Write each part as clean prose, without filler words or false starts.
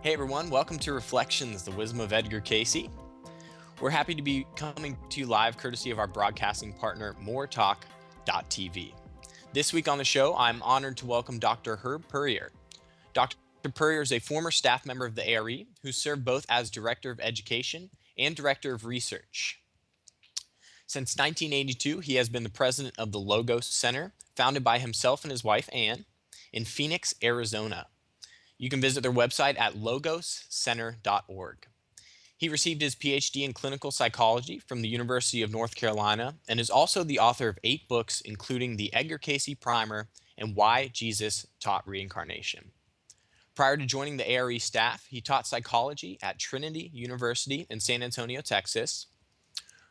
Hey everyone, welcome to Reflections, the Wisdom of Edgar Cayce. We're happy to be coming to you live courtesy of our broadcasting partner, moretalk.tv. This week on the show, I'm honored to welcome Dr. Herb Puryear. Dr. Puryear is a former staff member of the ARE who served both as Director of Education and Director of Research. Since 1982, he has been the president of the Logos Center, founded by himself and his wife, Ann, in Phoenix, Arizona. You can visit their website at logoscenter.org. He received his PhD in clinical psychology from the University of North Carolina and is also the author of 8 books, including the Edgar Cayce Primer and Why Jesus Taught Reincarnation. Prior to joining the ARE staff, he taught psychology at Trinity University in San Antonio, Texas.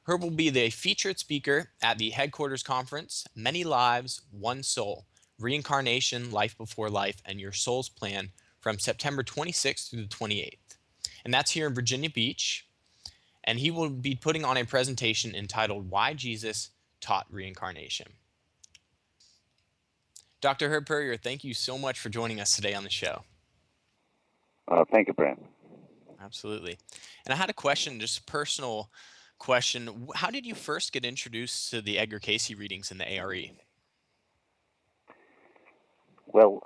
Herb will be the featured speaker at the headquarters conference, Many Lives, One Soul, Reincarnation, Life Before Life, and Your Soul's Plan from September 26th through the 28th. And that's here in Virginia Beach. And he will be putting on a presentation entitled Why Jesus Taught Reincarnation. Dr. Herb Puryear, thank you so much for joining us today on the show. Thank you, Brenton. Absolutely. And I had a question, just a personal question. How did you first get introduced to the Edgar Cayce readings in the ARE? Well,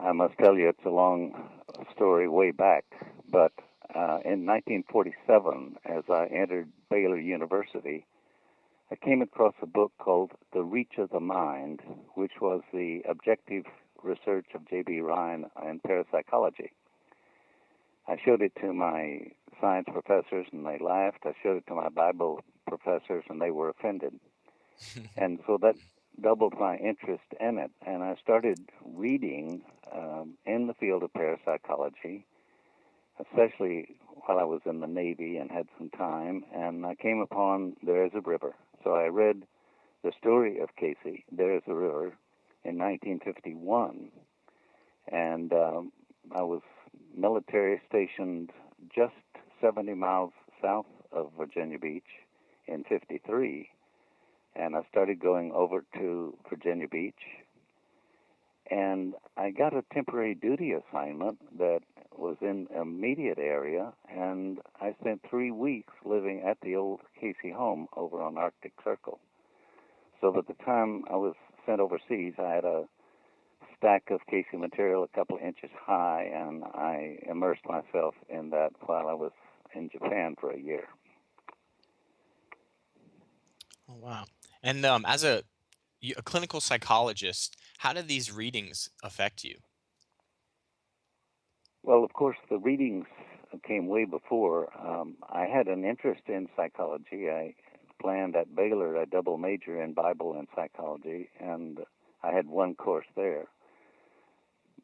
I must tell you, it's a long story way back, but in 1947, as I entered Baylor University, I came across a book called The Reach of the Mind, which was the objective research of J.B. Ryan in parapsychology. I showed it to my science professors, and they laughed. I showed it to my Bible professors, and they were offended. And so that doubled my interest in it, and I started reading in the field of parapsychology, especially while I was in the Navy and had some time, and I came upon There Is a River. So I read the story of Cayce, There Is a River, in 1951, and I was military stationed just 70 miles south of Virginia Beach in 53, and I started going over to Virginia Beach, and I got a temporary duty assignment that was in an immediate area, and I spent 3 weeks living at the old Cayce home over on Arctic Circle. So by the time I was sent overseas, I had a stack of Cayce material a couple inches high, and I immersed myself in that while I was in Japan for a year. Oh, wow. And as a clinical psychologist, how do these readings affect you? Well, of course, the readings came way before. I had an interest in psychology. I planned at Baylor a double major in Bible and psychology, and I had one course there.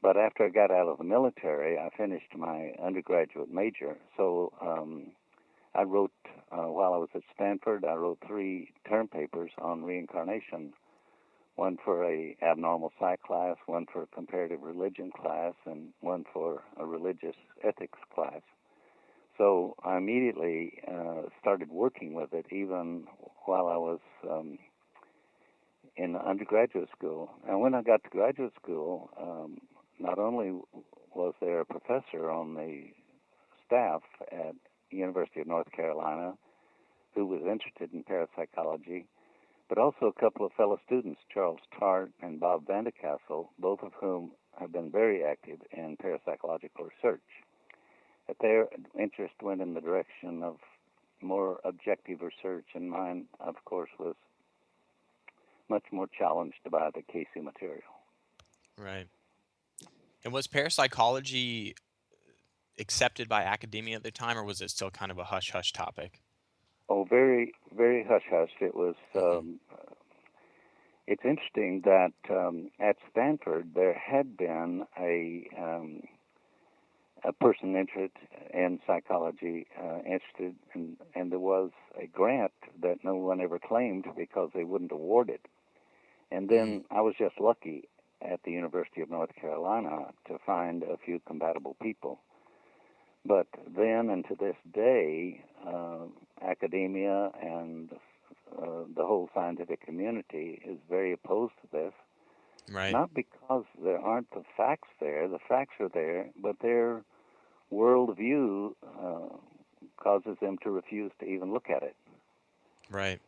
But after I got out of the military, I finished my undergraduate major. So I wrote, while I was at Stanford, I wrote 3 term papers on reincarnation, one for a abnormal psych class, one for a comparative religion class, and one for a religious ethics class. So I immediately started working with it even while I was in undergraduate school. And when I got to graduate school, not only was there a professor on the staff at University of North Carolina who was interested in parapsychology, but also a couple of fellow students, Charles Tart and Bob Vandercastle, both of whom have been very active in parapsychological research. That their interest went in the direction of more objective research, and mine, of course, was much more challenged by the Cayce material. Right. And was parapsychology accepted by academia at the time, or was it still kind of a hush-hush topic? Oh, very, very hush-hush. It was. It's interesting that at Stanford there had been a person interested in psychology, interested, and there was a grant that no one ever claimed because they wouldn't award it. And then I was just lucky at the University of North Carolina to find a few compatible people. But then and to this day, academia and the whole scientific community is very opposed to this. Right. Not because there aren't the facts there. The facts are there, but they're worldview causes them to refuse to even look at it. Right.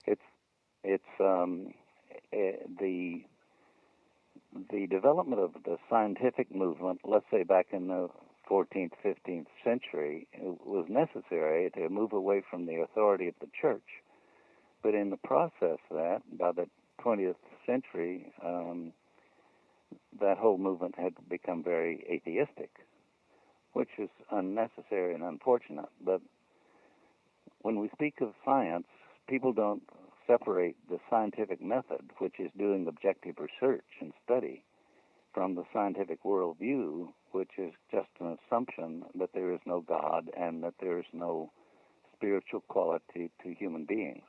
The development of the scientific movement, let's say back in the 14th, 15th century, was necessary to move away from the authority of the church. But in the process of that, by the 20th century, that whole movement had become very atheistic, which is unnecessary and unfortunate. But when we speak of science, people don't separate the scientific method, which is doing objective research and study, from the scientific worldview, which is just an assumption that there is no God and that there is no spiritual quality to human beings.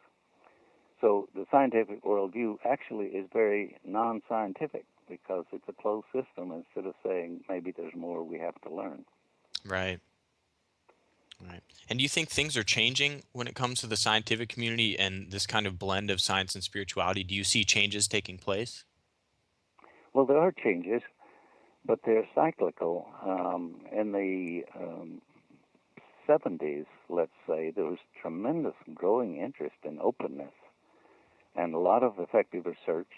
So the scientific worldview actually is very non-scientific because it's a closed system instead of saying maybe there's more we have to learn. Right. Right. And do you think things are changing when it comes to the scientific community and this kind of blend of science and spirituality? Do you see changes taking place? Well, there are changes, but they're cyclical. In the 70s, let's say, there was tremendous growing interest in openness and a lot of effective research.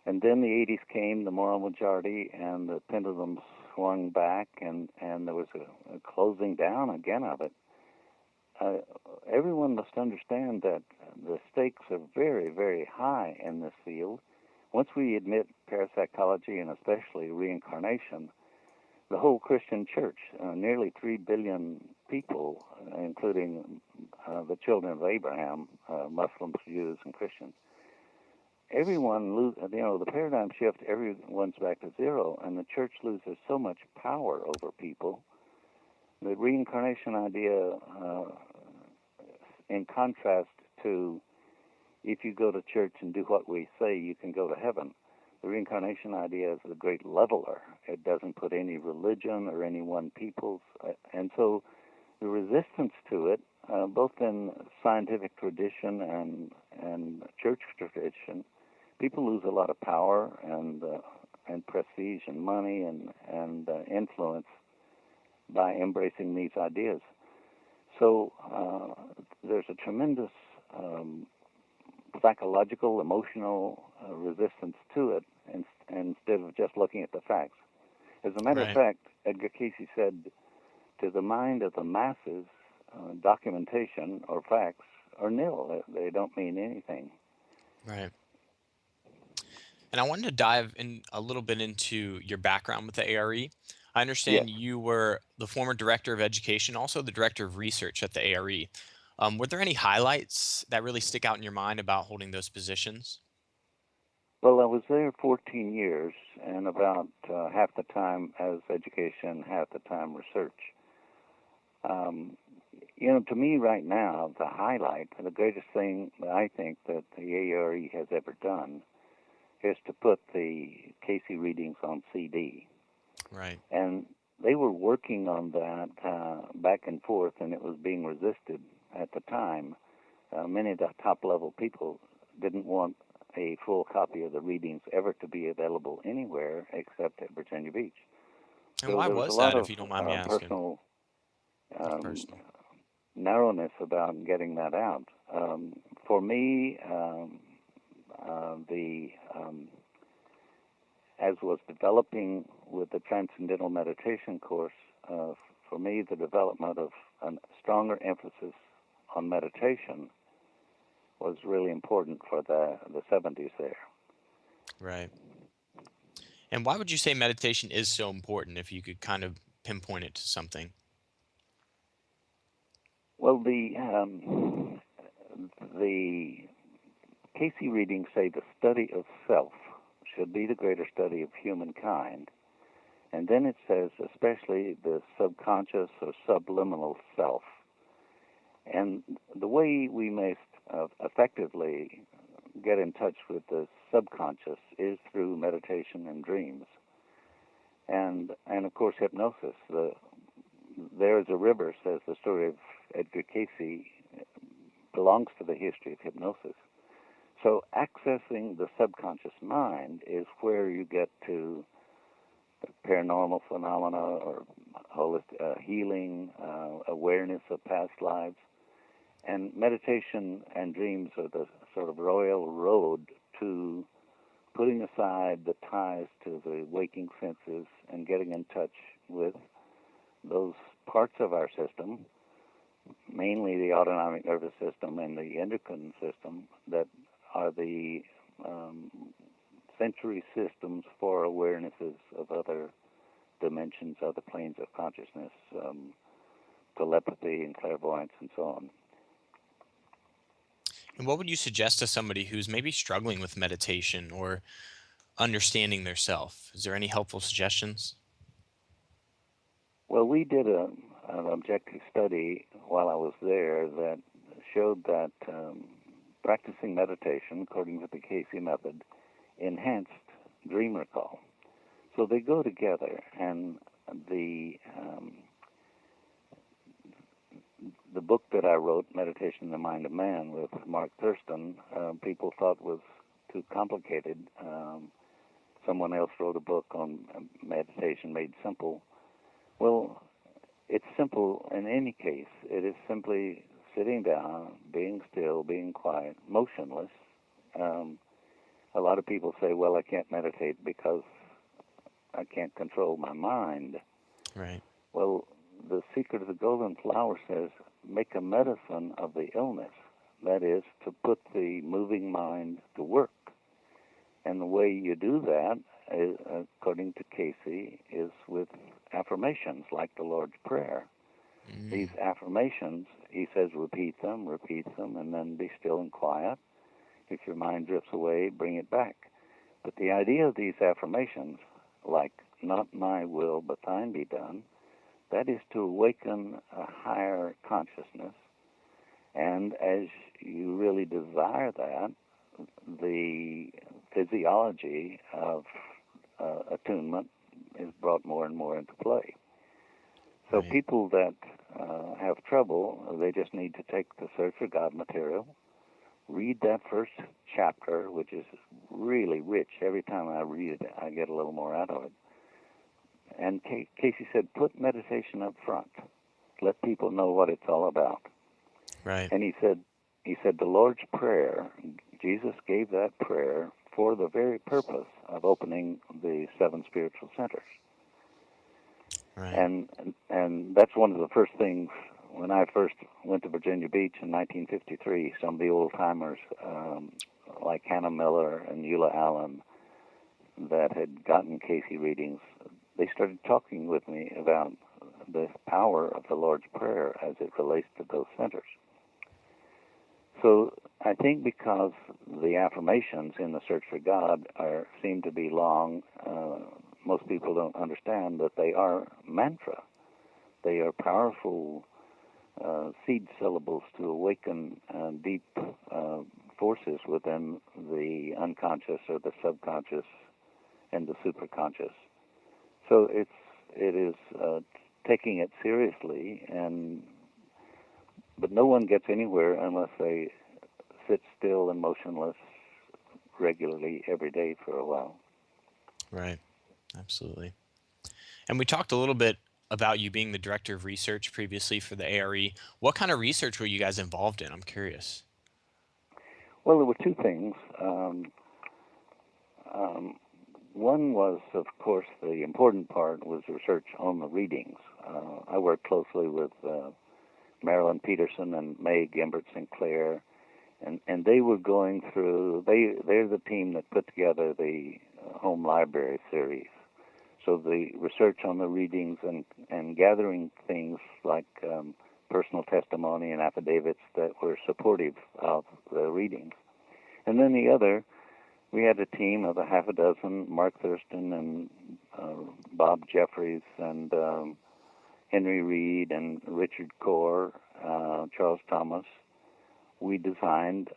And then the 80s came, the moral majority, and the pendulum swung back, and there was a closing down again of it. Everyone must understand that the stakes are very, very high in this field. Once we admit parapsychology and especially reincarnation, the whole Christian church, nearly 3 billion people, including the children of Abraham, Muslims, Jews, and Christians, everyone the paradigm shift, everyone's back to zero, and the church loses so much power over people. The reincarnation idea, in contrast to if you go to church and do what we say, you can go to heaven. The reincarnation idea is a great leveler. It doesn't put any religion or any one people's, and so the resistance to it, both in scientific tradition and church tradition, people lose a lot of power and prestige and money and influence by embracing these ideas. So there's a tremendous psychological, emotional resistance to it, instead of just looking at the facts. As a matter of Right. fact, Edgar Cayce said, to the mind of the masses, documentation or facts are nil. They don't mean anything. Right. And I wanted to dive in a little bit into your background with the ARE. I Yes. understand you were the former director of education, also the director of research at the ARE. Were there any highlights that really stick out in your mind about holding those positions? Well, I was there 14 years, and about half the time as education, half the time research. Um, to me right now, the highlight, the greatest thing that I think that the ARE has ever done is to put the Casey readings on CD. Right. And they were working on that back and forth, and it was being resisted at the time. Many of the top-level people didn't want a full copy of the readings ever to be available anywhere except at Virginia Beach. And So why there was a was lot that, of if you don't mind me asking? personal um, Personal. narrowness about getting that out. For me, the as was developing with the Transcendental Meditation course, for me, the development of a stronger emphasis on meditation was really important for the 70s there. Right. And why would you say meditation is so important if you could kind of pinpoint it to something? Well, the Casey readings say the study of self should be the greater study of humankind. And then it says especially the subconscious or subliminal self. And the way we may effectively get in touch with the subconscious is through meditation and dreams. And of course, hypnosis. There is a River, says the story of Edgar Cayce, belongs to the history of hypnosis. So accessing the subconscious mind is where you get to paranormal phenomena or healing, awareness of past lives. And meditation and dreams are the sort of royal road to putting aside the ties to the waking senses and getting in touch with those parts of our system, mainly the autonomic nervous system and the endocrine system, that are the sensory systems for awarenesses of other dimensions, other planes of consciousness, telepathy and clairvoyance and so on. And what would you suggest to somebody who's maybe struggling with meditation or understanding their self? Is there any helpful suggestions? Well, we did an objective study while I was there that showed that practicing meditation, according to the Cayce method, enhanced dream recall. So they go together, and the book that I wrote, Meditation in the Mind of Man, with Mark Thurston, people thought was too complicated. Someone else wrote a book on meditation made simple. Well, it's simple in any case. It is simply sitting down, being still, being quiet, motionless. A lot of people say, well, I can't meditate because I can't control my mind. Right. Well, the secret of the golden flower says, make a medicine of the illness. That is, to put the moving mind to work. And the way you do that, according to Cayce, is with affirmations like the Lord's Prayer. These affirmations, he says, repeat them, and then be still and quiet. If your mind drifts away, bring it back. But the idea of these affirmations, like, not my will, but thine be done, that is to awaken a higher consciousness. And as you really desire that, the physiology of attunement is brought more and more into play. So Right. people that have trouble, they just need to take the Search for God material, read that first chapter, which is really rich. Every time I read it, I get a little more out of it. And Cayce said, put meditation up front. Let people know what it's all about. Right. And he said, the Lord's Prayer, Jesus gave that prayer for the very purpose of opening the 7 spiritual centers. Right. And that's one of the first things when I first went to Virginia Beach in 1953. Some of the old timers, like Hannah Miller and Eula Allen, that had gotten Cayce readings, they started talking with me about the power of the Lord's Prayer as it relates to those centers. So I think because the affirmations in the Search for God seem to be long, most people don't understand that they are mantra. They are powerful seed syllables to awaken deep forces within the unconscious or the subconscious and the superconscious. So it is taking it seriously, but no one gets anywhere unless they sit still and motionless regularly every day for a while. Right. Absolutely. And we talked a little bit about you being the director of research previously for the ARE. What kind of research were you guys involved in? I'm curious. Well, there were two things. One was, of course, the important part was research on the readings. I worked closely with Marilyn Peterson and May Gimbert Sinclair, and they were going through, they're the team that put together the home library series. So the research on the readings and gathering things like personal testimony and affidavits that were supportive of the readings. And then the other, we had a team of a half a dozen, Mark Thurston and Bob Jeffries and Henry Reed and Richard Core, Charles Thomas. We designed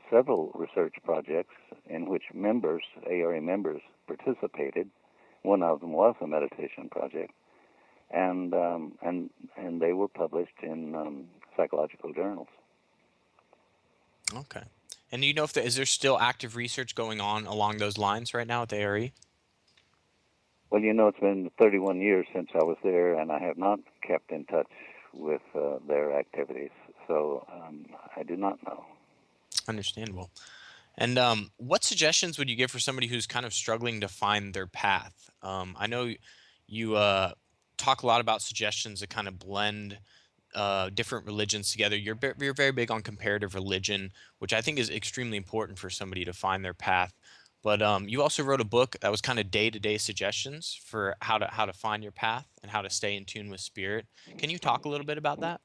several research projects in which members, ARE members, participated. One of them was a meditation project, and they were published in psychological journals. Okay. And do you know if is there still active research going on along those lines right now at the ARE? Well, it's been 31 years since I was there, and I have not kept in touch with their activities, so I do not know. Understandable. And what suggestions would you give for somebody who's kind of struggling to find their path? I know you talk a lot about suggestions that kind of blend different religions together. You're very big on comparative religion, which I think is extremely important for somebody to find their path. But you also wrote a book that was kind of day-to-day suggestions for how to find your path and how to stay in tune with spirit. Can you talk a little bit about that?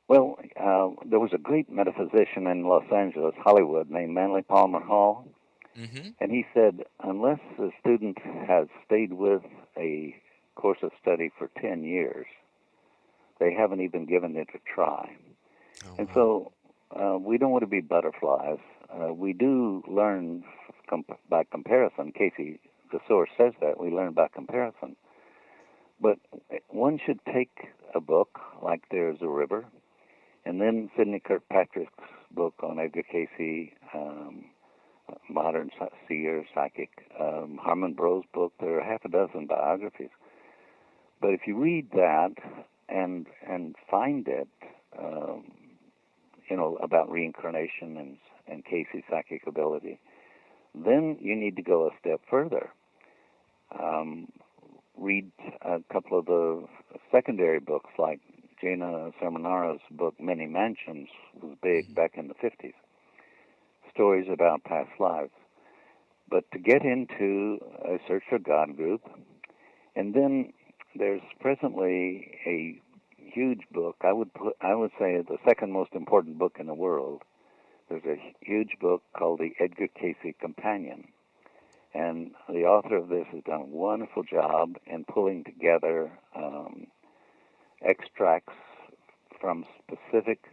Well, there was a great metaphysician in Los Angeles, Hollywood, named Manly Palmer Hall, Mm-hmm. and he said, unless a student has stayed with a course of study for 10 years, they haven't even given it a try. Oh And wow. so we don't want to be butterflies. We do learn by comparison. Casey, the source, says that. We learn by comparison. But one should take a book like There's a River, and then Sidney Kirkpatrick's book on Edgar Cayce, Modern Seer, Psychic, Harmon Bro's book. There are half a dozen biographies. But if you read that and find it, um, about reincarnation and Cayce's psychic ability, then you need to go a step further. Um, Read a couple of the secondary books, like Gina Sermonara's book, Many Mansions, was big Mhm. back in the 50s. Stories about past lives. But to get into a Search for God group, and then there's presently a huge book. I would say the second most important book in the world. There's a huge book called the Edgar Cayce Companion, and the author of this has done a wonderful job in pulling together extracts from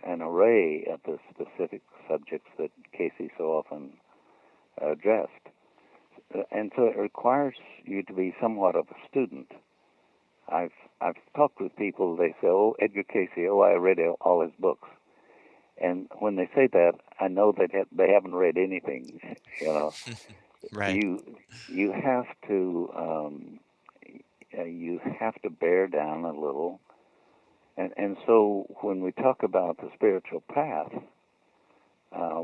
an array of the specific subjects that Cayce so often addressed. And so it requires you to be somewhat of a student. I've I've talked with people. They say, "Oh, Edgar Cayce. Oh, I read all his books." And when they say that, I know that they haven't read anything. You know, Right. you you have to you have to bear down a little. And so when we talk about the spiritual path,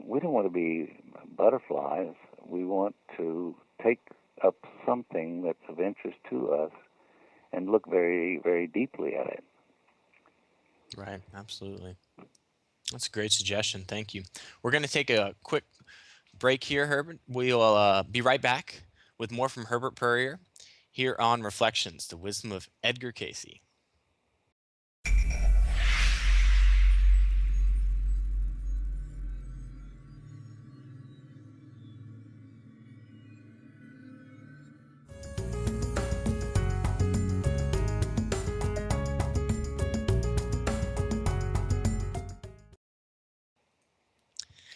we don't want to be butterflies. We want to take up something that's of interest to us and look very, very deeply at it. Right. Absolutely. That's a great suggestion. Thank you. We're going to take a quick break here, Herbert. We'll be right back with more from Herbert Puryear here on Reflections, the Wisdom of Edgar Cayce.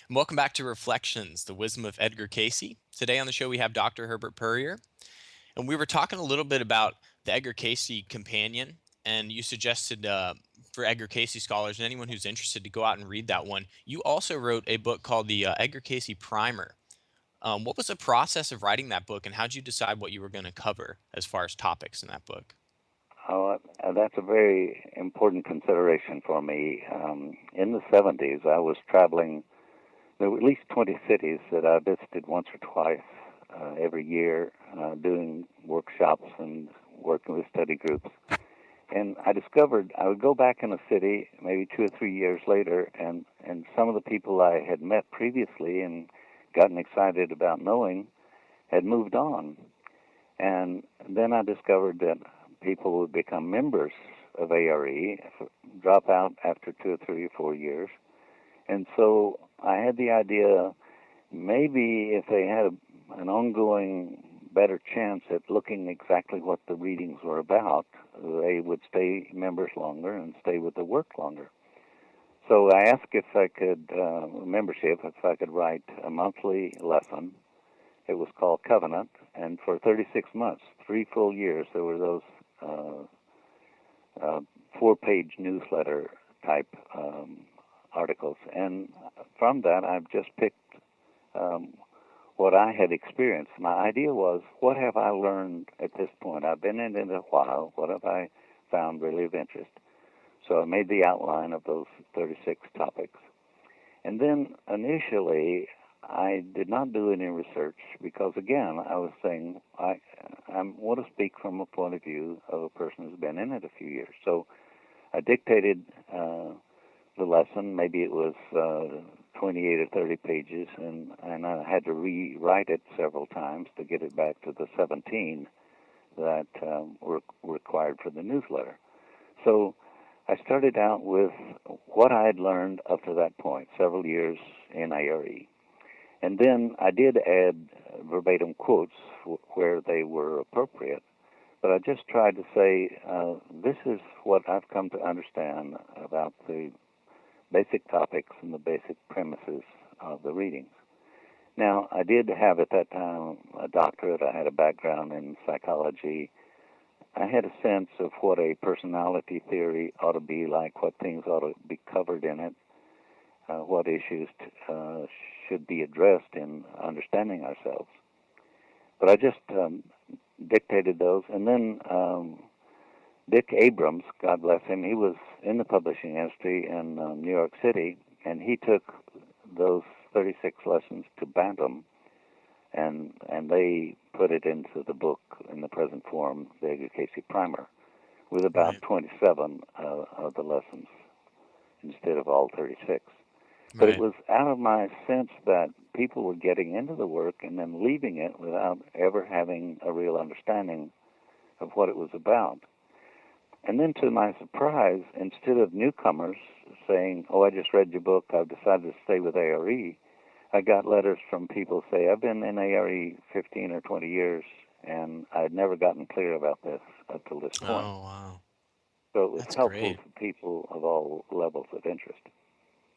And welcome back to Reflections, the Wisdom of Edgar Cayce. Today on the show, we have Dr. Herbert Puryear, and we were talking a little bit about the Edgar Cayce Companion, and you suggested for Edgar Cayce scholars and anyone who's interested to go out and read that one. You also wrote a book called the Edgar Cayce Primer. What was the process of writing that book, and how did you decide what you were going to cover as far as topics in that book? That's a very important consideration for me. In the 70s, I was traveling. There were at least 20 cities that I visited once or twice every year, doing workshops and working with study groups. And I discovered I would go back in a city maybe 2 or 3 years later, and some of the people I had met previously and gotten excited about knowing had moved on. And then I discovered that people would become members of ARE, drop out after 2 or 3 or 4 years. And so I had the idea maybe if they had an ongoing better chance at looking exactly what the readings were about, they would stay members longer and stay with the work longer. So I asked if I could, membership, if I could write a monthly lesson. It was called Covenant, and for 36 months, 3 full years, there were those uh, 4-page newsletter type articles. And from that, I've just picked um, what I had experienced. My idea was, what have I learned at this point? I've been in it a while. What have I found really of interest? So I made the outline of those 36 topics. And then initially, I did not do any research because, again, I was saying I want to speak from a point of view of a person who's been in it a few years. So I dictated the lesson. Maybe it was 28 or 30 pages, and I had to rewrite it several times to get it back to the 17 that were required for the newsletter. So I started out with what I had learned up to that point, several years in ARE. And then I did add verbatim quotes where they were appropriate, but I just tried to say, this is what I've come to understand about the basic topics and the basic premises of the readings. Now, I did have at that time a doctorate. I had a background in psychology. I had a sense of what a personality theory ought to be like, what things ought to be covered in it, what issues should be addressed in understanding ourselves. But I just dictated those, and then Dick Abrams, God bless him, he was in the publishing industry in New York City, and he took those 36 lessons to Bantam, and they put it into the book in the present form, the Edgar Cayce Primer, with about 27 of the lessons instead of all 36. But it was out of my sense that people were getting into the work and then leaving it without ever having a real understanding of what it was about. And then to my surprise, instead of newcomers saying, oh, I just read your book, I've decided to stay with ARE, I got letters from people say, I've been in ARE 15 or 20 years, and I'd never gotten clear about this up till this point. Oh, wow. So it was That's helpful great. to people of all levels of interest.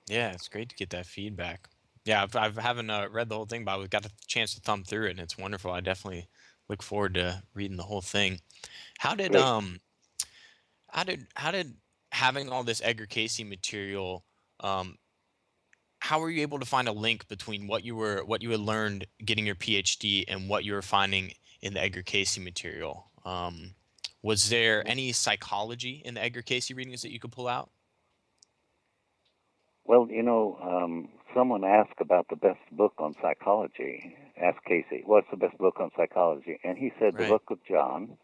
Yeah, it's great to get that feedback. Yeah, I haven't read the whole thing, but I got a chance to thumb through it, and it's wonderful. I definitely look forward to reading the whole thing. How did Great. how did having all this Edgar Cayce material, um, how were you able to find a link between what you had learned getting your PhD and what you were finding in the Edgar Cayce material? Was there any psychology in the Edgar Cayce readings that you could pull out? Well, someone asked about the best book on psychology. Asked Casey, what's the best book on psychology? And he said the Right. book of John,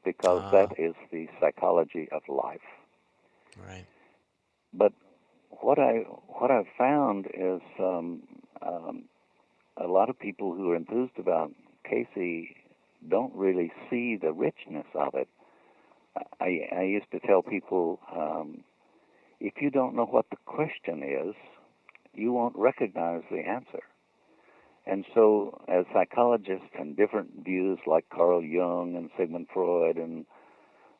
because that Ah, is the psychology of life. right. But what I've found is um, a lot of people who are enthused about Casey don't really see the richness of it. I used to tell people, if you don't know what the question is, you won't recognize the answer. And so, as psychologists and different views like Carl Jung and Sigmund Freud and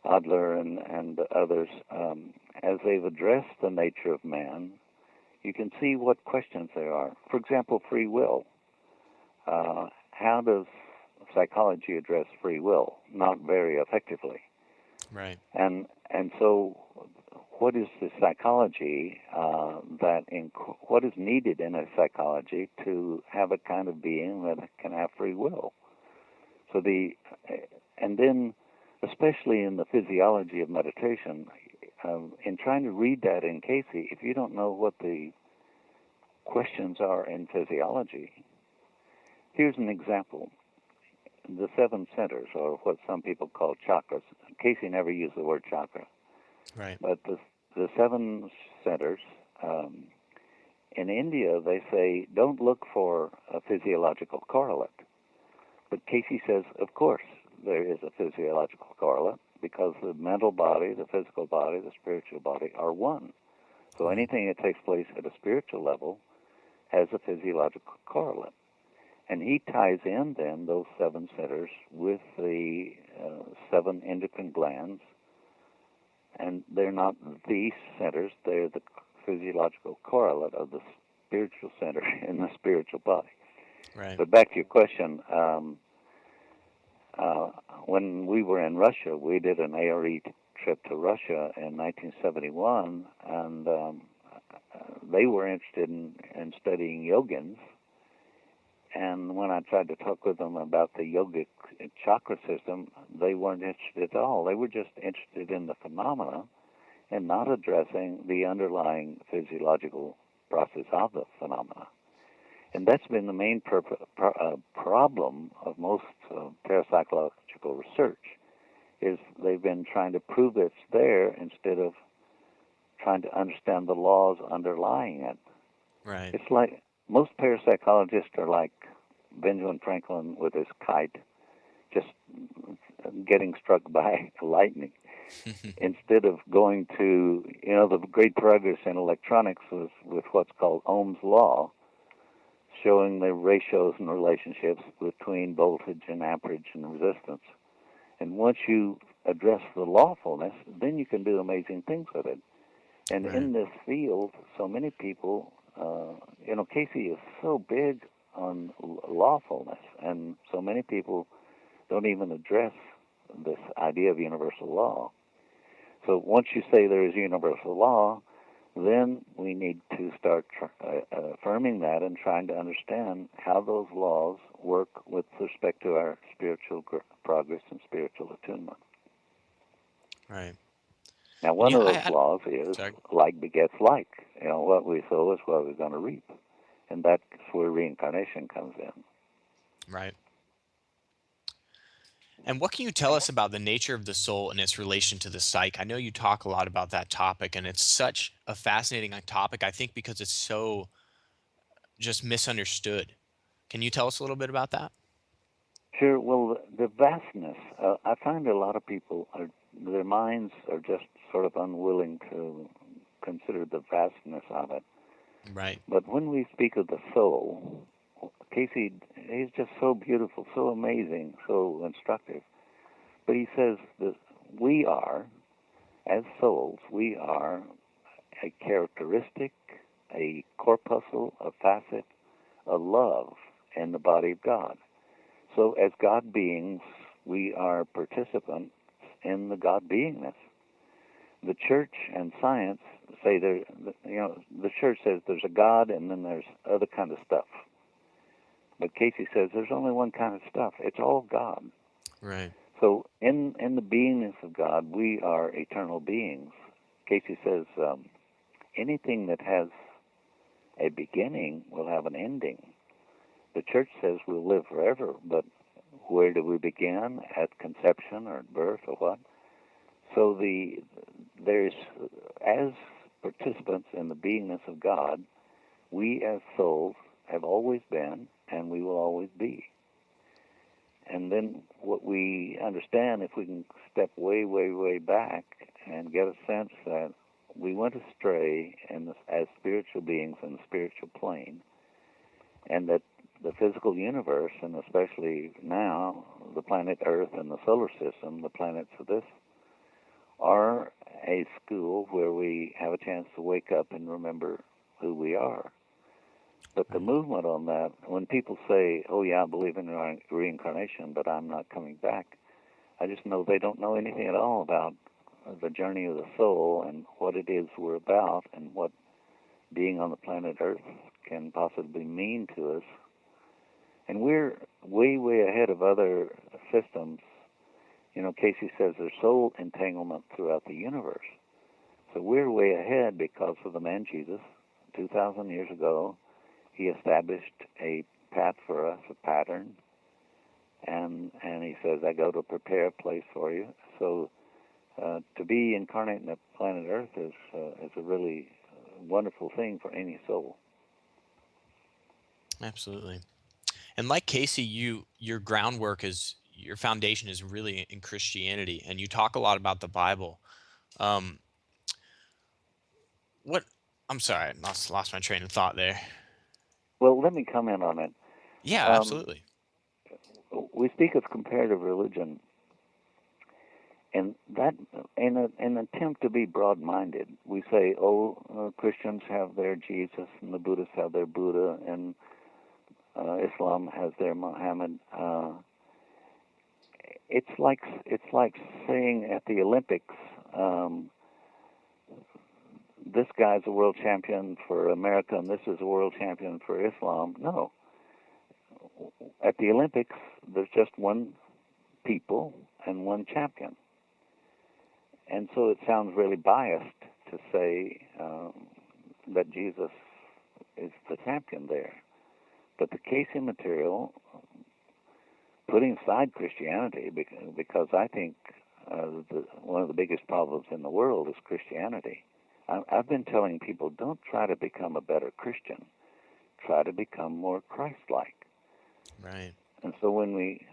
Adler and others, as they've addressed the nature of man, you can see what questions there are. For example, free will. How does psychology address free will? Not very effectively. Right. And so, what is the psychology what is needed in a psychology to have a kind of being that can have free will? So and then, especially in the physiology of meditation, in trying to read that in Cayce, if you don't know what the questions are in physiology, here's an example. The seven centers, or what some people call chakras. Cayce never used the word chakra. Right. But the seven centers, in India, they say, don't look for a physiological correlate. But Cayce says, of course, there is a physiological correlate because the mental body, the physical body, the spiritual body are one. So anything that takes place at a spiritual level has a physiological correlate. And he ties in then those seven centers with the seven endocrine glands. And they're not the centers, they're the physiological correlate of the spiritual center in the spiritual body. Right. But back to your question, when we were in Russia, we did an ARE trip to Russia in 1971, and they were interested in studying yogins And when I tried to talk with them about the yogic chakra system, they weren't interested at all. They were just interested in the phenomena and not addressing the underlying physiological process of the phenomena. And that's been the main problem of most parapsychological research, is they've been trying to prove it's there instead of trying to understand the laws underlying it. Right. It's like most parapsychologists are like Benjamin Franklin with his kite, just getting struck by lightning. Instead of going to, the great progress in electronics was with what's called Ohm's law, showing the ratios and relationships between voltage and amperage and resistance. And once you address the lawfulness, then you can do amazing things with it. And Right. in this field, so many people, Cayce is so big on lawfulness, and so many people don't even address this idea of universal law. So once you say there is universal law, then we need to start affirming that and trying to understand how those laws work with respect to our spiritual progress and spiritual attunement. Right. Now, And one of those laws is sorry. like begets like. What we sow is what we're going to reap. And that's where reincarnation comes in. Right. And what can you tell us about the nature of the soul and its relation to the psyche? I know you talk a lot about that topic, and it's such a fascinating topic, I think, because it's so just misunderstood. Can you tell us a little bit about that? Sure. Well, the vastness, I find a lot of people, their minds are just sort of unwilling to consider the vastness of it. Right. But when we speak of the soul, Cayce, he's just so beautiful, so amazing, so instructive. But he says that we are, as souls, we are a characteristic, a corpuscle, a facet, a love in the body of God. So as God beings, we are participants in the God beingness. The church and science say the church says there's a God and then there's other kind of stuff. But Cayce says there's only one kind of stuff. It's all God. Right. So in the beingness of God, we are eternal beings. Cayce says anything that has a beginning will have an ending. The church says we'll live forever, but where do we begin? At conception or at birth or what? So there's, as participants in the beingness of God, we as souls have always been and we will always be. And then what we understand, if we can step way, way, way back and get a sense that we went astray as spiritual beings in the spiritual plane, and that the physical universe, and especially now the planet Earth and the solar system, the planets of this, are a school where we have a chance to wake up and remember who we are. But the movement on that, when people say, oh yeah, I believe in reincarnation, but I'm not coming back, I just know they don't know anything at all about the journey of the soul and what it is we're about and what being on the planet Earth can possibly mean to us. And we're way, way ahead of other systems. Cayce says there's soul entanglement throughout the universe. So we're way ahead because of the man Jesus. 2,000 years ago, he established a path for us, a pattern. And he says, I go to prepare a place for you. So to be incarnate in the planet Earth is a really wonderful thing for any soul. Absolutely. And like Casey, your groundwork is your foundation is really in Christianity, and you talk a lot about the Bible. Um, what? I'm sorry, I lost my train of thought there. Well, let me comment on it. Yeah, Um, absolutely. we speak of comparative religion, and that in an attempt to be broad-minded, we say, Christians have their Jesus, and the Buddhists have their Buddha, and Islam has their Muhammad. It's like saying at the Olympics, this guy's a world champion for America, and this is a world champion for Islam. No, at the Olympics, there's just one people and one champion. And so it sounds really biased to say that Jesus is the champion there. But the Cayce material, putting aside Christianity, because I think one of the biggest problems in the world is Christianity. I've been telling people, don't try to become a better Christian. Try to become more Christ-like. Right. And so when we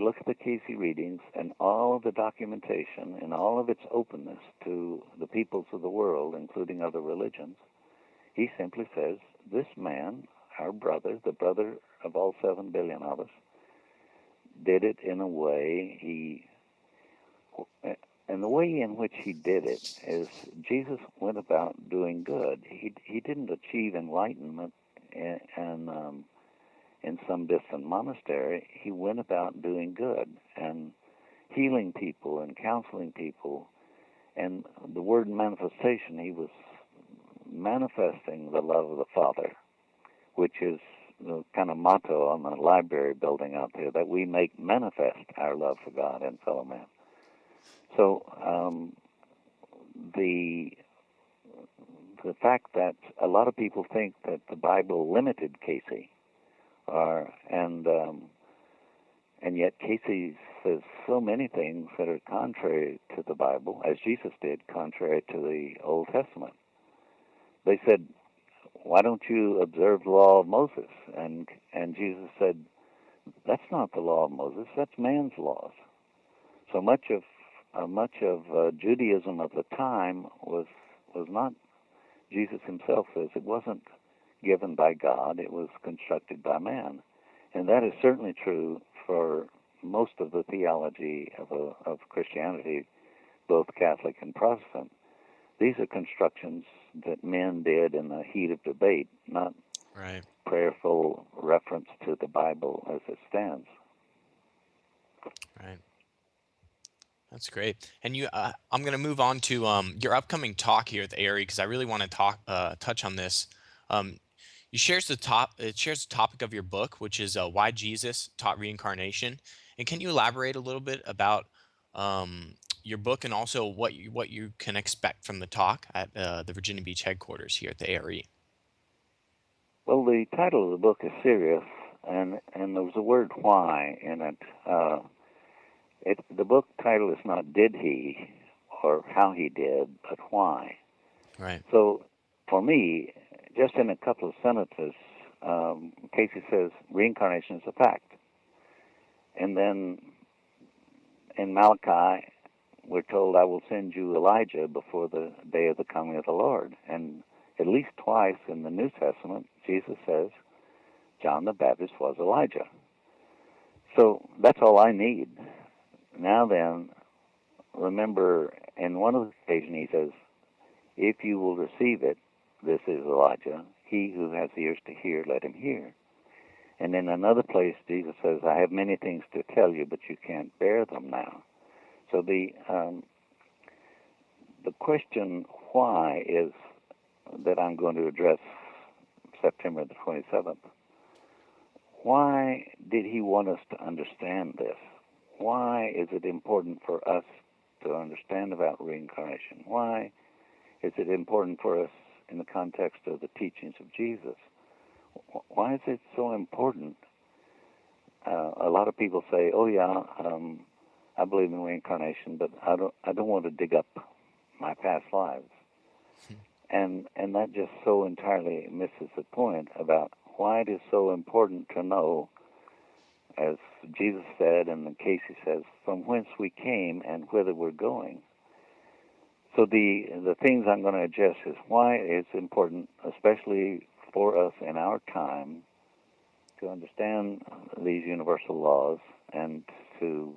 look at the Cayce readings and all of the documentation and all of its openness to the peoples of the world, including other religions, he simply says, this man, our brother, the brother of all 7 billion of us, did it in a way and the way in which he did it is Jesus went about doing good. He didn't achieve enlightenment and in some distant monastery. He went about doing good and healing people and counseling people. And the word manifestation, he was manifesting the love of the Father, which is the kind of motto on the library building out there, that we make manifest our love for God and fellow man. So the fact that a lot of people think that the Bible limited Cayce, and yet Cayce says so many things that are contrary to the Bible, as Jesus did, contrary to the Old Testament. They said, why don't you observe the law of Moses? And Jesus said, that's not the law of Moses, that's man's laws. So much of Judaism of the time was not, Jesus himself says, it wasn't given by God, it was constructed by man. And that is certainly true for most of the theology of Christianity, both Catholic and Protestant. These are constructions that men did in the heat of debate, not Right. prayerful reference to the Bible as it stands. Right. That's great. And I'm going to move on to your upcoming talk here at the ARE because I really want to touch on this. Um, it shares the topic of your book, which is why Jesus taught reincarnation. And can you elaborate a little bit about your book and also what you can expect from the talk at the Virginia Beach headquarters here at the ARE? Well, the title of the book is serious, and there's a word "why" in it. The book title is not "Did he" or "How he did," but "Why." Right. So, for me, just in a couple of sentences, Cayce says reincarnation is a fact, and then in Malachi, we're told, "I will send you Elijah before the day of the coming of the Lord." And at least twice in the New Testament, Jesus says John the Baptist was Elijah. So that's all I need. Now then, remember, in one of the occasions he says, if you will receive it, this is Elijah. He who has ears to hear, let him hear. And in another place, Jesus says, I have many things to tell you, but you can't bear them now. So the question why is that I'm going to address September the 27th. Why did he want us to understand this? Why is it important for us to understand about reincarnation? Why is it important for us in the context of the teachings of Jesus? Why is it so important? A lot of people say, "Oh yeah, I believe in reincarnation, but I don't want to dig up my past lives," and that just so entirely misses the point about why it is so important to know, as Jesus said and Cayce says, from whence we came and whither we're going. So the things I'm going to address is why it's important, especially for us in our time, to understand these universal laws and to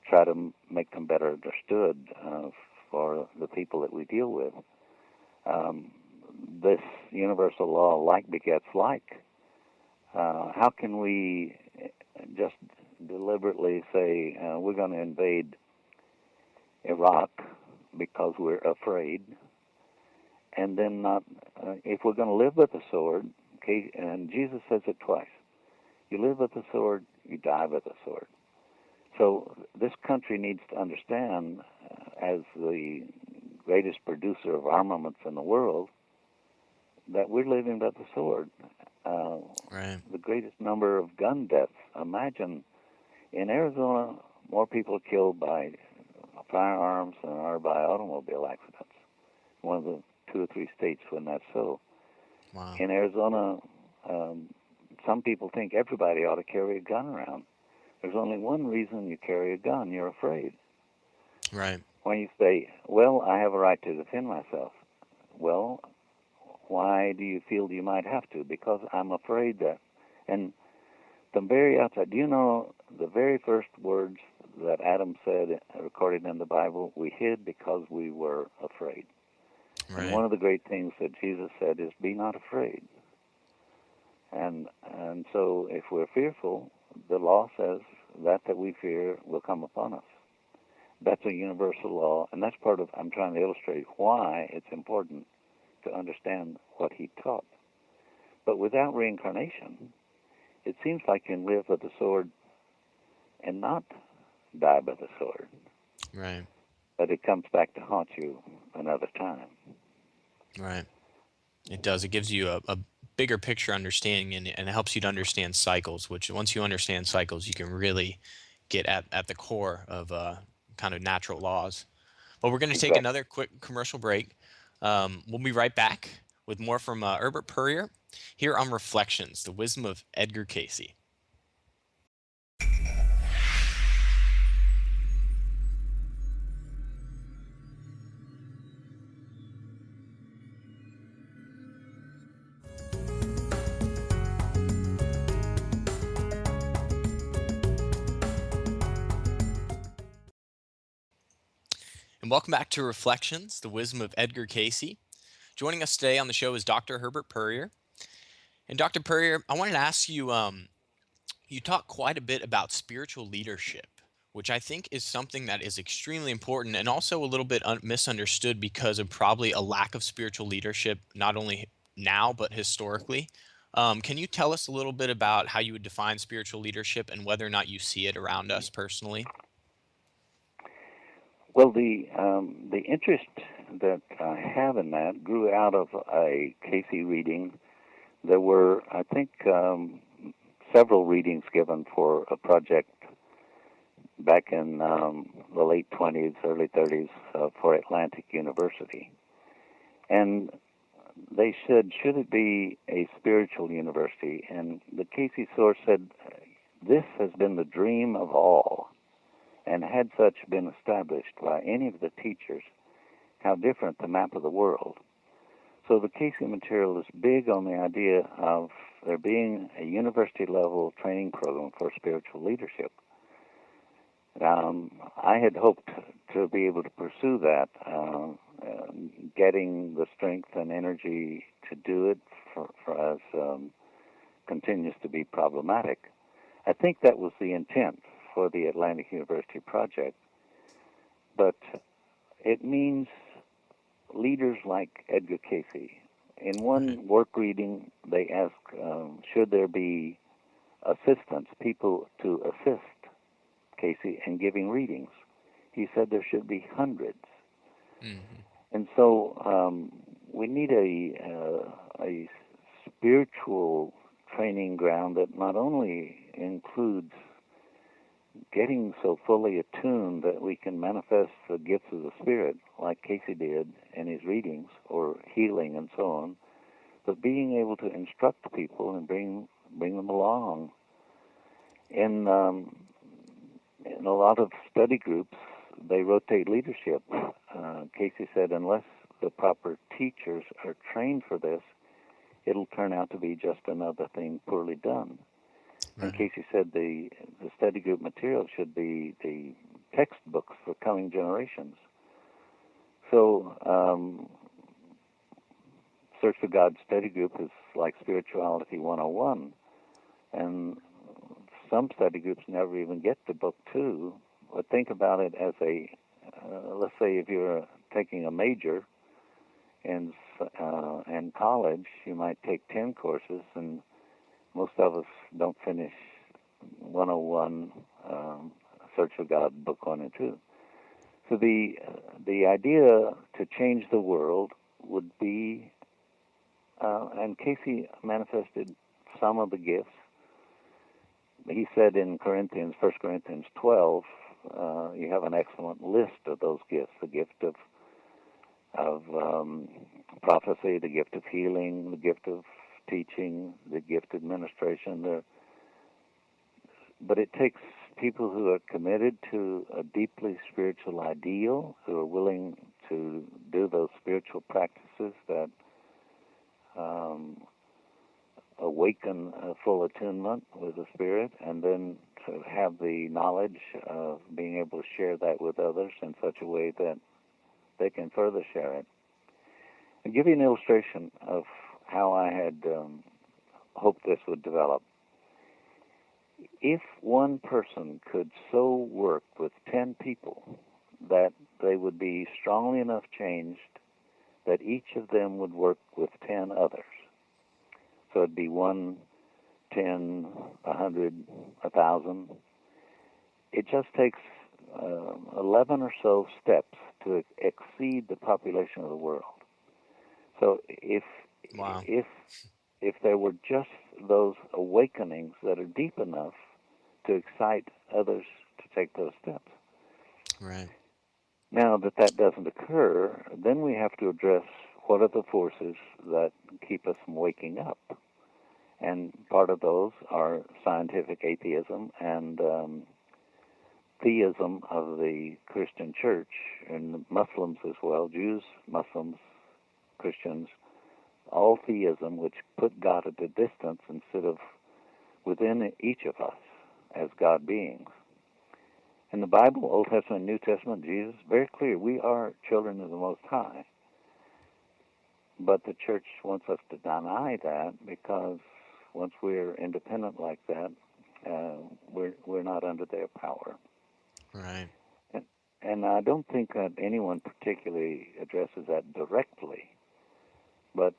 try to make them better understood for the people that we deal with. This universal law, like begets like. How can we just deliberately say we're going to invade Iraq because we're afraid, and then not, if we're going to live with the sword, okay, and Jesus says it twice, You live with the sword, you die with the sword. So this country needs to understand, as the greatest producer of armaments in the world, that we're living by the sword. Right. The greatest number of gun deaths. Imagine in Arizona, more people killed by firearms than are by automobile accidents. One of the 2 or 3 states when that's so. Wow. In Arizona, some people think everybody ought to carry a gun around. There's only one reason you carry a gun: you're afraid. Right. When you say, well, I have a right to defend myself. Well, why do you feel you might have to? Because I'm afraid that. And the very outside, do you know the very first words that Adam said, recorded in the Bible? We hid because we were afraid. Right. And one of the great things that Jesus said is, be not afraid. And so if we're fearful, the law says that we fear will come upon us. That's a universal law, and that's part of, I'm trying to illustrate why it's important to understand what he taught. But without reincarnation, it seems like you can live with the sword and not die by the sword. Right. But it comes back to haunt you another time. Right. It does. It gives you a bigger picture understanding, and it helps you to understand cycles, which once you understand cycles, you can really get at the core of kind of natural laws. But we're going to take Exactly. another quick commercial break. We'll be right back with more from Herbert Puryear here on Reflections, the Wisdom of Edgar Cayce. And welcome back to Reflections, the Wisdom of Edgar Cayce. Joining us today on the show is Dr. Herbert Puryear. And Dr. Puryear, I wanted to ask you, you talk quite a bit about spiritual leadership, which I think is something that is extremely important and also a little bit misunderstood because of probably a lack of spiritual leadership, not only now, but historically. Can you tell us a little bit about how you would define spiritual leadership and whether or not you see it around us personally? Well, the interest that I have in that grew out of a Cayce reading. There were, I think, several readings given for a project back in the late 20s, early 30s for Atlantic University. And they said, should it be a spiritual university? And the Cayce source said, this has been the dream of all. And had such been established by any of the teachers, how different the map of the world. So the Cayce material is big on the idea of there being a university-level training program for spiritual leadership. I had hoped to be able to pursue that, getting the strength and energy to do it for us continues to be problematic. I think that was the intent for the Atlantic University project, but it means leaders like Edgar Cayce. In one work reading, they asked, should there be assistants, people to assist Cayce in giving readings? He said there should be hundreds. Mm-hmm. And so we need a spiritual training ground that not only includes getting so fully attuned that we can manifest the gifts of the Spirit, like Cayce did in his readings, or healing and so on, but being able to instruct people and bring them along. In a lot of study groups, they rotate leadership. Cayce said, unless the proper teachers are trained for this, it'll turn out to be just another thing poorly done. And Cayce said the study group material should be the textbooks for coming generations. So Search for God study group is like Spirituality 101. And some study groups never even get to book 2. But think about it as let's say if you're taking a major in college, you might take 10 courses, and most of us don't finish 101, Search for God, Book 1 and 2. So the idea to change the world would be, and Cayce manifested some of the gifts. He said in Corinthians, 1 Corinthians 12, you have an excellent list of those gifts: the gift of prophecy, the gift of healing, the gift of teaching, the gift of administration. But it takes people who are committed to a deeply spiritual ideal, who are willing to do those spiritual practices that awaken a full attunement with the Spirit, and then to have the knowledge of being able to share that with others in such a way that they can further share it. I'll give you an illustration of how I had hoped this would develop. If one person could so work with 10 people that they would be strongly enough changed that each of them would work with 10 others. So it'd be 1, 10, 100, 1,000. It just takes 11 or so steps to exceed the population of the world. So if Wow. if there were just those awakenings that are deep enough to excite others to take those steps. Right. Now that doesn't occur, then we have to address what are the forces that keep us from waking up. And part of those are scientific atheism and theism of the Christian church, and Muslims as well, Jews, Muslims, Christians, all theism, which put God at a distance instead of within each of us as God beings. In the Bible, Old Testament, New Testament, Jesus, very clear, we are children of the Most High. But the church wants us to deny that, because once we're independent like that, we're not under their power. Right. And I don't think that anyone particularly addresses that directly, but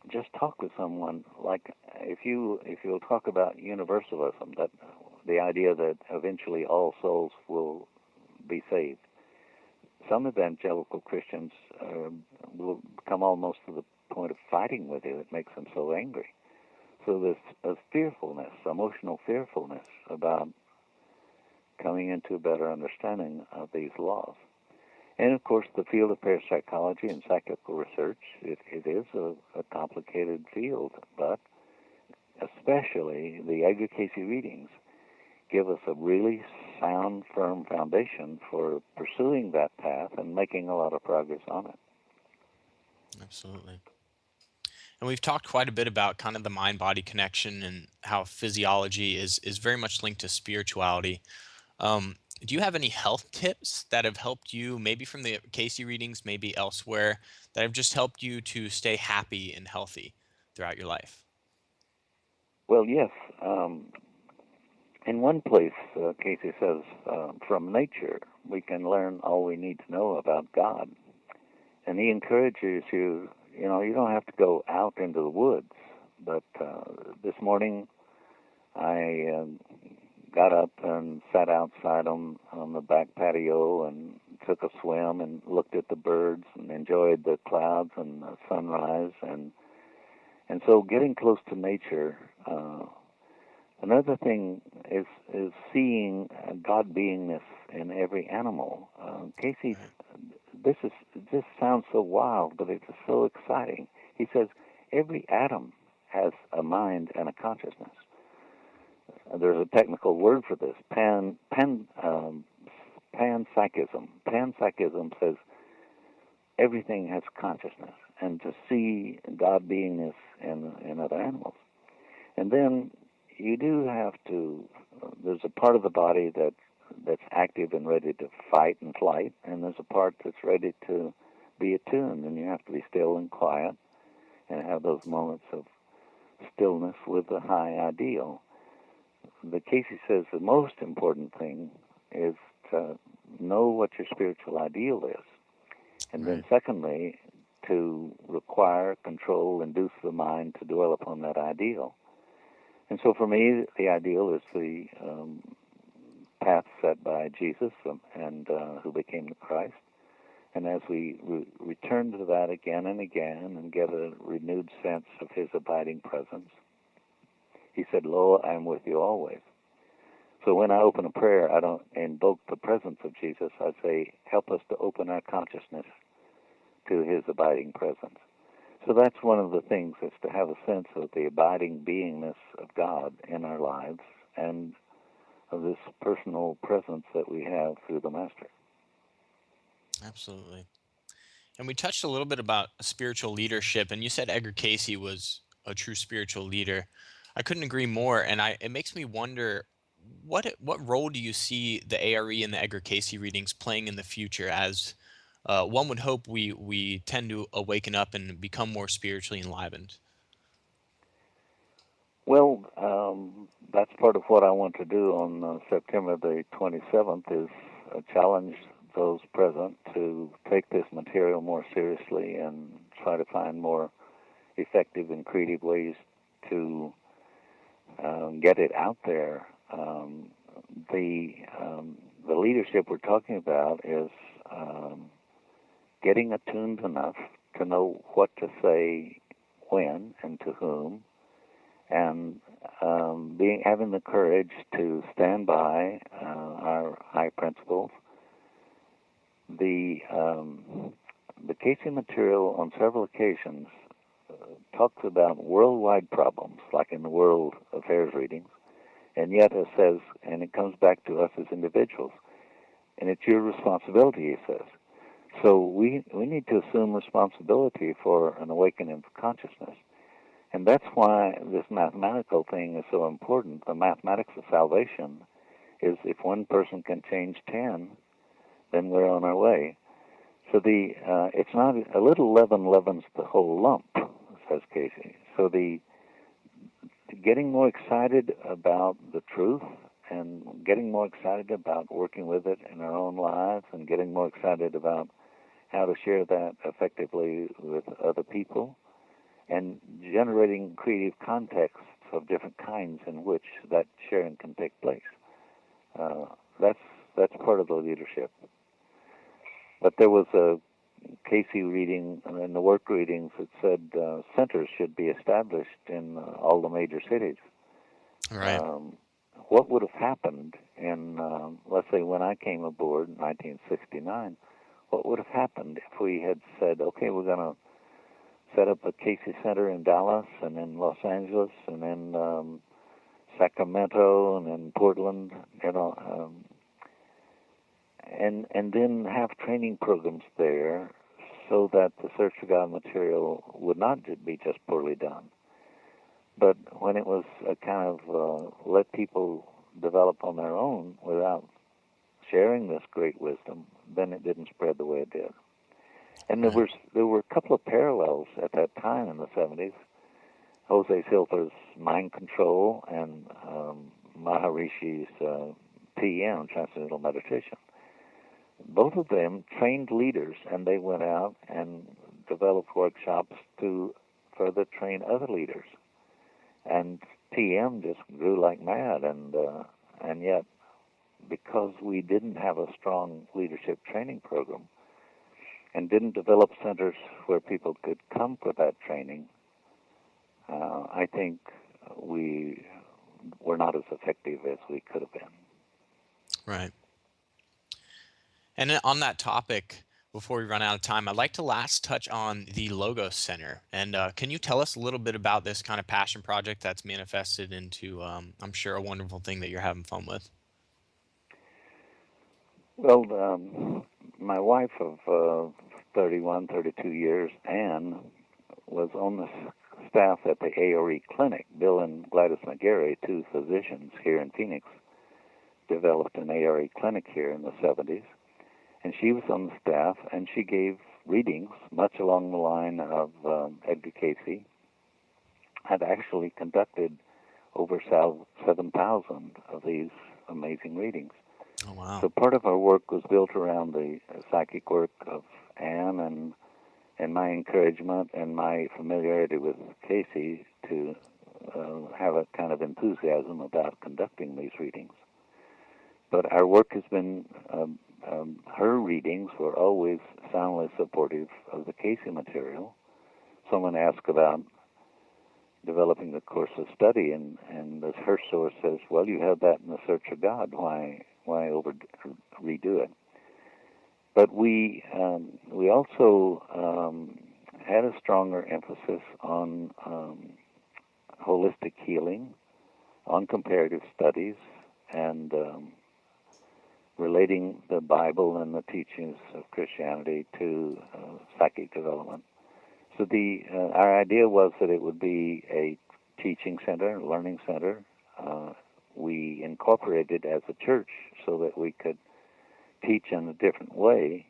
just talk with someone. Like if you'll talk about universalism, that the idea that eventually all souls will be saved. Some evangelical Christians will come almost to the point of fighting with you. It makes them so angry. So there's a fearfulness, emotional fearfulness about coming into a better understanding of these laws. And, of course, the field of parapsychology and psychical research, it is a complicated field, but especially the Edgar Cayce readings give us a really sound, firm foundation for pursuing that path and making a lot of progress on it. Absolutely. And we've talked quite a bit about kind of the mind-body connection and how physiology is very much linked to spirituality. Do you have any health tips that have helped you, maybe from the Casey readings, maybe elsewhere, that have just helped you to stay happy and healthy throughout your life? Well, yes. In one place, Casey says, from nature, we can learn all we need to know about God. And he encourages you, you don't have to go out into the woods. But this morning, I got up and sat outside on the back patio and took a swim and looked at the birds and enjoyed the clouds and the sunrise. And so getting close to nature. Another thing is seeing God beingness in every animal. Casey, this sounds so wild, but it's so exciting. He says every atom has a mind and a consciousness. There's a technical word for this, panpsychism. Panpsychism says everything has consciousness, and to see God beingness in other animals. And then you do have to, there's a part of the body that's active and ready to fight and flight, and there's a part that's ready to be attuned, and you have to be still and quiet and have those moments of stillness with the high ideal. The Cayce says the most important thing is to know what your spiritual ideal is. And then secondly, to require, control, induce the mind to dwell upon that ideal. And so for me, the ideal is the path set by Jesus and who became the Christ. And as we return to that again and again and get a renewed sense of his abiding presence, he said, "Lo, I am with you always." So when I open a prayer, I don't invoke the presence of Jesus. I say, help us to open our consciousness to his abiding presence. So that's one of the things, is to have a sense of the abiding beingness of God in our lives and of this personal presence that we have through the Master. Absolutely. And we touched a little bit about spiritual leadership, and you said Edgar Cayce was a true spiritual leader. I couldn't agree more, and it makes me wonder, what role do you see the ARE and the Edgar Cayce readings playing in the future, as one would hope we tend to awaken up and become more spiritually enlivened? Well, that's part of what I want to do on September the 27th, is challenge those present to take this material more seriously and try to find more effective and creative ways to get it out there. The leadership we're talking about is getting attuned enough to know what to say when and to whom, and having the courage to stand by our high principles. The Cayce material on several occasions talks about worldwide problems, like in the World Affairs readings, and yet it says, and it comes back to us as individuals, and it's your responsibility, he says. So we need to assume responsibility for an awakening of consciousness. And that's why this mathematical thing is so important. The mathematics of salvation is, if one person can change 10, then we're on our way. So it's not a little leaven leavens the whole lump, says Cayce. So getting more excited about the truth and getting more excited about working with it in our own lives and getting more excited about how to share that effectively with other people, and generating creative contexts of different kinds in which that sharing can take place. That's part of the leadership. But there was a Cayce reading in the work readings that said centers should be established in all the major cities. Right. What would have happened in, let's say, when I came aboard in 1969, what would have happened if we had said, okay, we're going to set up a Cayce Center in Dallas and in Los Angeles and in Sacramento and in Portland, and then have training programs there so that the Search for God material would not be just poorly done. But when it was a kind of let people develop on their own without sharing this great wisdom, then it didn't spread the way it did. And there were a couple of parallels at that time in the 70s. Jose Silva's Mind Control and Maharishi's TM, Transcendental Meditation. Both of them trained leaders, and they went out and developed workshops to further train other leaders. And TM just grew like mad, and yet, because we didn't have a strong leadership training program and didn't develop centers where people could come for that training, I think we were not as effective as we could have been. Right. And then on that topic, before we run out of time, I'd like to last touch on the Logos Center. And can you tell us a little bit about this kind of passion project that's manifested into, I'm sure, a wonderful thing that you're having fun with? Well, my wife of 31, 32 years, Anne, was on the staff at the ARE Clinic. Bill and Gladys McGarry, two physicians here in Phoenix, developed an ARE Clinic here in the 70s. And she was on the staff, and she gave readings much along the line of Edgar Cayce. Had actually conducted over 7,000 of these amazing readings. Oh, wow. So part of our work was built around the psychic work of Anne and my encouragement and my familiarity with Cayce to have a kind of enthusiasm enthusiasm about conducting these readings. But our work has been, her readings were always soundly supportive of the Cayce material. Someone asked about developing the course of study, and her source says, well, you have that in the Search of God. Why redo it? But we also had a stronger emphasis on holistic healing, on comparative studies, and relating the Bible and the teachings of Christianity to psychic development. So our idea was that it would be a teaching center, learning center. We incorporated as a church so that we could teach in a different way,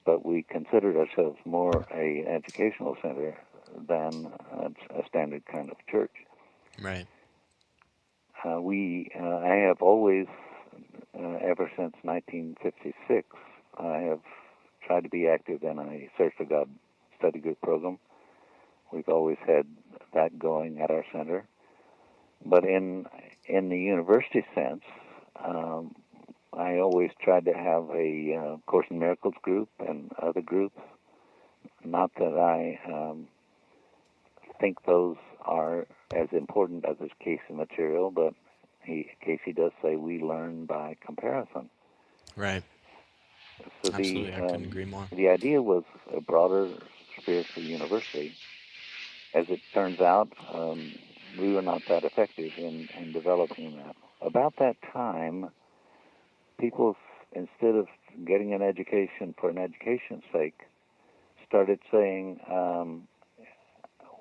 but we considered ourselves more an educational center than a standard kind of church. Right. I have always, ever since 1956, I have tried to be active in a Search for God study group program. We've always had that going at our center. But in the university sense, I always tried to have a Course in Miracles group and other groups. Not that I think those are as important as his Cayce material, but Cayce does say we learn by comparison. Right. So Absolutely, I couldn't agree more. the idea was a broader spiritual university. As it turns out, we were not that effective in developing that. About that time, people, instead of getting an education for an education's sake, started saying,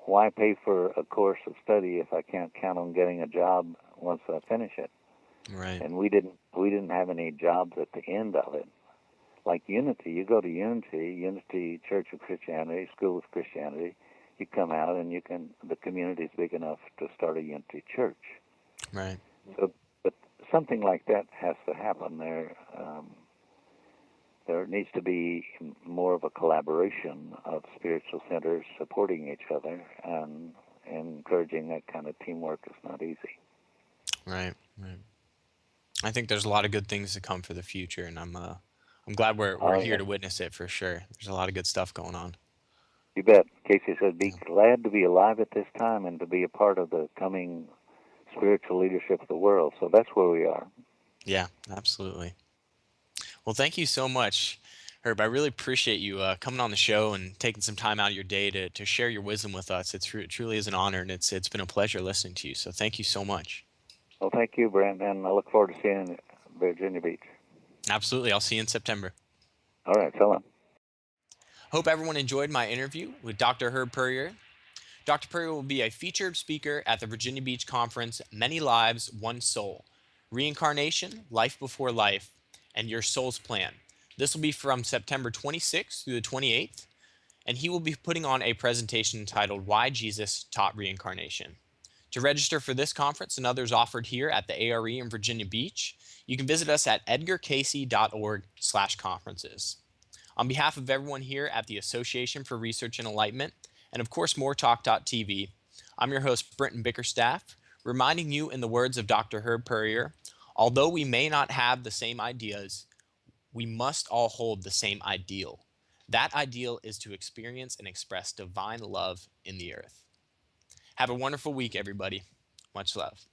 why pay for a course of study if I can't count on getting a job once I finish it? Right. And we didn't have any jobs at the end of it. Like Unity, you go to Unity Church of Christianity, School of Christianity, you come out and the community is big enough to start a Unity church. Right. So, but something like that has to happen. There needs to be more of a collaboration of spiritual centers supporting each other, and encouraging that kind of teamwork is not easy. Right. Right. I think there's a lot of good things to come for the future, and I'm glad we're Oh, here yeah. to witness it for sure. There's a lot of good stuff going on. You bet. Cayce said, be Yeah. glad to be alive at this time and to be a part of the coming spiritual leadership of the world. So that's where we are. Yeah, absolutely. Well, thank you so much, Herb. I really appreciate you coming on the show and taking some time out of your day to share your wisdom with us. It truly is an honor, and it's been a pleasure listening to you. So thank you so much. Well, thank you, Brenton, and I look forward to seeing you in Virginia Beach. Absolutely. I'll see you in September. All right, so long. Hope everyone enjoyed my interview with Dr. Herb Puryear. Dr. Puryear will be a featured speaker at the Virginia Beach Conference, Many Lives, One Soul, Reincarnation, Life Before Life, and Your Soul's Plan. This will be from September 26th through the 28th, and he will be putting on a presentation entitled Why Jesus Taught Reincarnation. To register for this conference and others offered here at the ARE in Virginia Beach, you can visit us at edgarcayce.org/conferences. On behalf of everyone here at the Association for Research and Enlightenment, and of course moretalk.tv, I'm your host, Brenton Bickerstaff, reminding you in the words of Dr. Herb Puryear, although we may not have the same ideas, we must all hold the same ideal. That ideal is to experience and express divine love in the earth. Have a wonderful week, everybody. Much love.